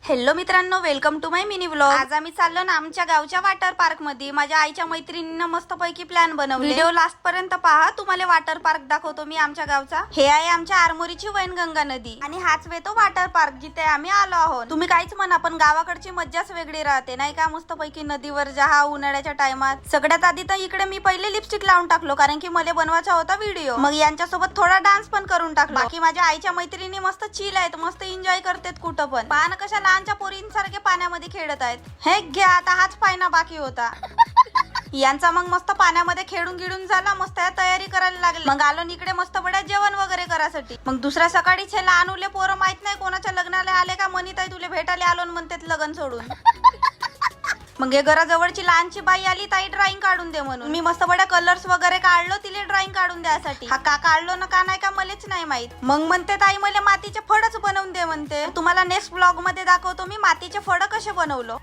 Hello मित्रांनो, welcome to my mini vlog. आज आम्ही चाललो ना आमच्या गावच्या वॉटर पार्क मध्ये। माझ्या आईच्या मैत्रिणींना मस्त पैकी प्लॅन बनवले। व्हिडिओ लास्ट पर्यंत पहा, तुम्हाला वॉटर पार्क दाखवतो मी आमच्या गावचा। हे आहे आमच्या आरमोरीची वैनगंगा नदी आणि हाच वे तो वॉटर पार्क जिथे आम्ही आलो आहोत। तुम्ही काहीच म्हणा, पण गावाकडची मज्जाच वेगळी राहते नाही का। मस्त पैकी नदीवर जहा उन्हाळ्याच्या टायमात। सगळ्यात आधी तर इकडे मी पहिले लिपस्टिक लावून टाकलो, कारण की मला बनवायचा होता व्हिडिओ। मग यांच्यासोबत थोडा डान्स पण करून टाकलो। बाकी माझ्या आईच्या मैत्रिणी मस्त चिल आहेत, मस्त एन्जॉय करतात कुठं पण। पान कशा लहानच्या पोरींसारखे पाण्यामध्ये खेळत आहेत। हे घ्या, आता हाच पायना बाकी होता। यांचा मग मस्त पाण्यामध्ये खेळून गिळून झाला, मस्त तयारी करायला लागली। मग आलो इकडे मस्त बड्या जेवण वगैरे करायसाठी। मग दुसऱ्या सकाळीच हे लहान उले पोरं माहित नाही कोणाच्या लग्नाला आले का, मनीताई तुले भेटायला आलो म्हणतात लग्न सोडून। मग हे घराजवळची लहानची बाई आली, ताई ड्रॉइंग काढून दे म्हणून। मी मस्त बड्या कलर्स वगैरे काढलो तिले ड्रॉइंग काढून द्यासाठी। हा का काढलो ना का नाही का मलाच नाही माहित। मग म्हणते ताई मला मातीचे फडच बनवून दे म्हणते। तुम्हाला नेक्स्ट ब्लॉग मध्ये दाखवतो मी मातीचे फड कसे बनवलो।